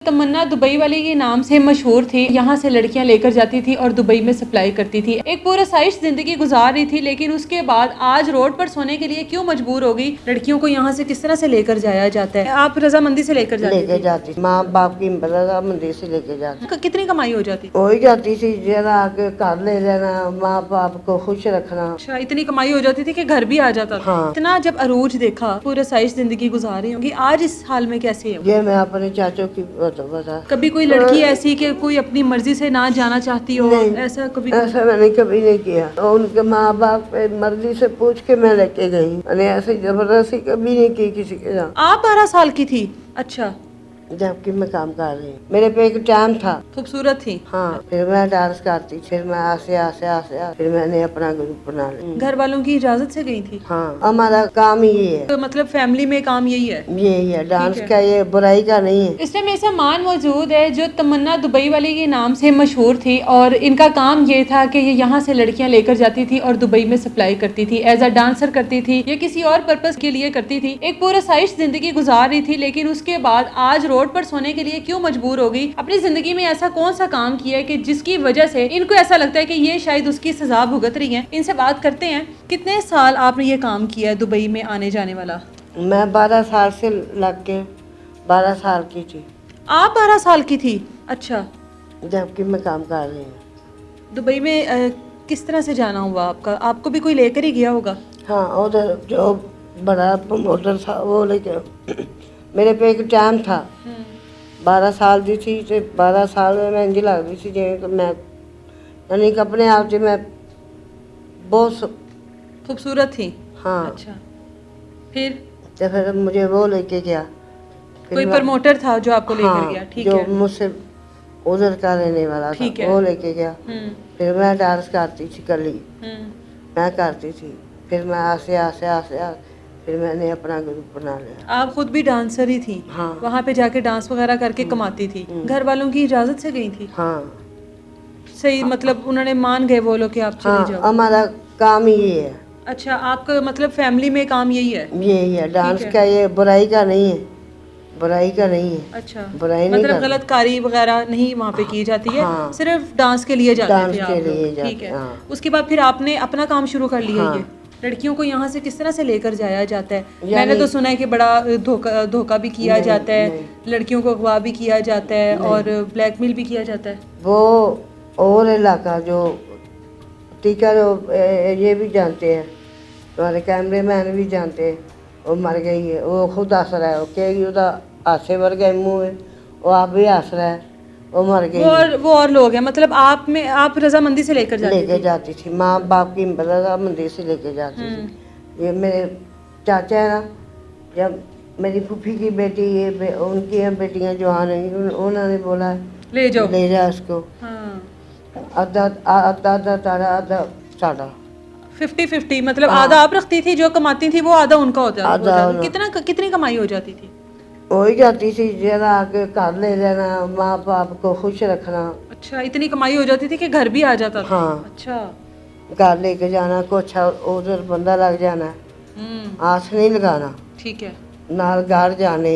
तमन्ना Dubai वाले के नाम से मशहूर थी, यहाँ से लड़कियां लेकर जाती थी और दुबई में सप्लाई करती थी। एक पूरा साइश जिंदगी गुजार रही थी, लेकिन उसके बाद आज रोड पर सोने के लिए क्यों मजबूर हो गई? लड़कियों को यहाँ से किस तरह से लेकर जाया जाता है? आप रजामंदी से लेकर जाती माँ बाप की रजामंदी से लेके जाती। कितनी कमाई हो जाती? हो ही जाती थी, जरा आके घर ले जाना, माँ बाप को खुश रखना। अच्छा, इतनी कमाई हो जाती थी कि घर भी आ जाता था। हाँ। इतना जब अरूज देखा, पूरा साइश जिंदगी गुजार रही होंगी, आज इस हाल में कैसे है? ये मैं अपने चाचों की बता। कभी कोई लड़की ऐसी कि कोई अपनी मर्जी से ना जाना चाहती हो? ऐसा कभी? ऐसा मैंने कभी नहीं किया। और उनके माँ बाप पे मर्जी से पूछ के मैं लेके गई। मैंने ऐसे जबरदस्ती कभी नहीं की किसी के साथ। आप 12 साल की थी? अच्छा, जबकि मैं काम कर रही हूँ। मेरे पे एक टाइम था। खूबसूरत थी। हाँ, फिर मैं डांस करती, फिर मैं आसे फिर मैंने अपना ग्रुप बना लिया। घर वालों की इजाजत से गई थी? हाँ, हमारा काम ही है। तो मतलब फैमिली में काम यही है? यही है, डांस का, ये बुराई का नहीं है। इस टाइम ऐसा मान मौजूद है जो तमन्ना दुबई वाले के नाम से मशहूर थी, और इनका काम ये था कि ये यहाँ से लड़कियां लेकर जाती थी और दुबई में सप्लाई करती थी। एज अ डांसर करती थी या किसी और पर्पस के लिए करती थी। एक पूरा साइश जिंदगी गुजार रही थी, लेकिन उसके बाद आज रोड पर सोने के लिए क्यों मजबूर हो गई? अपनी जिंदगी में ऐसा कौन सा काम किया है कि जिसकी वजह से इनको ऐसा लगता है कि ये शायद उसकी सजा भुगत रही है? इनसे बात करते हैं। कितने साल आपने ये काम किया है दुबई में आने जाने वाला? मैं 12 साल से लग के 12 साल की थी। आप 12 साल की थी? अच्छा, जबकि मैं काम कर रही हूँ। दुबई में किस तरह से जाना हुआ आपका? आपको भी कोई लेकर ही गया होगा? हाँ, उधर जो बड़ा प्रमोटर था वो लेके मेरे पे एक टाइम था। 12 साल दी थी तो 12 साल में मैं इंज लग रही थी जिਵੇਂ कि मैं यानी कि अपने आप से मैं बहुत खूबसूरत थी। हाँ। अच्छा, फिर तो फिर मुझे वो लेके गया। कोई प्रमोटर था जो आपको लेकर गया? ठीक जो है। मुझसे उधर का रहने वाला था, ठीक है। वो लेके गया। फिर मैं डांस करती थी कली, मैं करती थी। फिर मैं आसे फिर मैंने अपना ग्रुप बना लिया। आप खुद भी डांसर ही थी? हाँ। वहाँ पे जाके डांस वगैरह करके कमाती थी? घर वालों की इजाजत से गई थी? हाँ। सही, मतलब उन्होंने मान गए वो लोग कि आप चली हाँ, जाओ? हमारा काम ही है। अच्छा, आपका मतलब फैमिली में काम यही है? यही है, डांस का, ये बुराई का नहीं है, बुराई का नहीं है। अच्छा, बुराई नहीं मतलब करते। गलतकारी वगैरह नहीं वहाँ पे की जाती है? हाँ। सिर्फ डांस के लिए जाते डांस थे आप के लोग? लिए जाते, ठीक है। हाँ। उसके बाद फिर आपने अपना काम शुरू कर लिया? हाँ। ये लड़कियों को यहाँ से किस तरह से लेकर जाया जाता है? यानी- मैंने तो सुना है कि बड़ा धोखा भी किया नहीं, जाता है, नहीं। लड़कियों को अगवा भी किया जाता है और ब्लैकमेल भी किया जाता है। वो और इलाका जो टीका जो ये भी जानते हैं, तुम्हारे कैमरे मैन भी जानते हैं, वो मर गई है। वो खुद हंस रहा है, वो कहेगी उदा हासे भर गए मुँह में, वो आप भी हंस रहा है, वो मर गई। वो और लोग हैं, मतलब आप रजामंदी से लेकर लेके जाती थी, माँ बाप की रजामंदी से लेके जाती थी। ये मेरे चाचा है ना, जब मेरी फूफी की बेटी ये उनकी बेटियां जो आ रही उन्होंने बोला ले जाओ, ले जा उसको। हाँ। आधा तारा आधा साड़ा 50-50, मतलब आधा आप रखती थी, जो कमाती थी वो आधा उनका होता आधा। कितनी कमाई हो जाती थी? हो ही जाती थी, जरा आके घर ले जाना, माँ बाप को खुश रखना। अच्छा, इतनी कमाई हो जाती थी कि घर भी आ जाता था? हाँ। अच्छा। घर लेके जाना, कुछ उधर बंदा लग जाना, आस नहीं लगाना। ठीक है। नाल घर जाने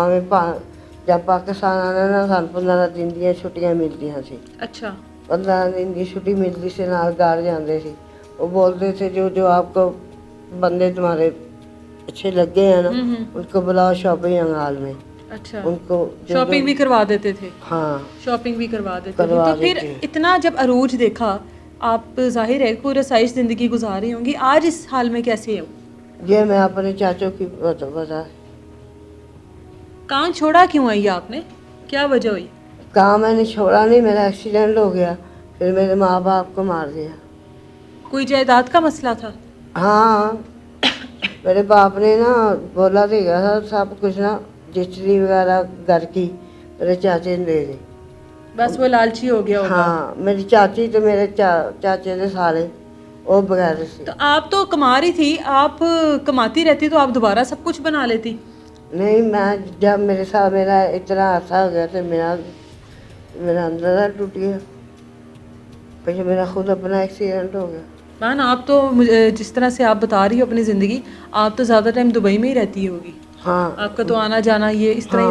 हमें जब पाकिस्तान आना ना, सन 15 दिन ਦੀਆਂ ਛੁੱਟੀਆਂ ਮਿਲਦੀਆਂ ਸੀ। अच्छा। 15 दिन की छुट्टी मिलती से नाल घर जाते थे। वो बोलते थे जो आपको बंदे तुम्हारे अच्छे लगे हैं ना, उनको बुलाओ शॉपिंग हॉल में। अच्छा, उनको शॉपिंग भी करवा देते थे? हाँ, शॉपिंग भी करवा देते थे। तो फिर इतना जब अरूज देखा, आप जाहिर है पूरा साइश जिंदगी गुजार रही होंगी, आज इस हाल में कैसे हो? ये मैं अपने चाचों की बता। काम छोड़ा क्यों आई आपने? क्या वजह हुई? काम मैंने छोड़ा नहीं, मेरा एक्सीडेंट हो गया, फिर मेरे माँ बाप को मार दिया। कोई जायदाद का मसला था? हाँ, मेरे बाप ने ना बोला देगा था सब कुछ ना, रजिस्ट्री वगैरह घर की मेरे चाचे ने दे दी। बस वो लालची हो गया होगा। हाँ, मेरी चाची तो मेरे चाचे ने सारे वो बगैर से। तो आप तो कमा रही थी, आप कमाती रहती तो आप दोबारा सब कुछ बना लेती। नहीं, मैं जब मेरे साथ मेरा इतना हादसा हो गया तो मेरा अंदर टूट गया, फिर मेरा खुद अपना एक्सीडेंट हो गया। बहन, आप तो जिस तरह से आप बता रही हो अपनी ज़िंदगी, आप तो ज़्यादा टाइम दुबई में ही रहती होगी। हाँ। आपका तो आना जाना ये इस तरह ही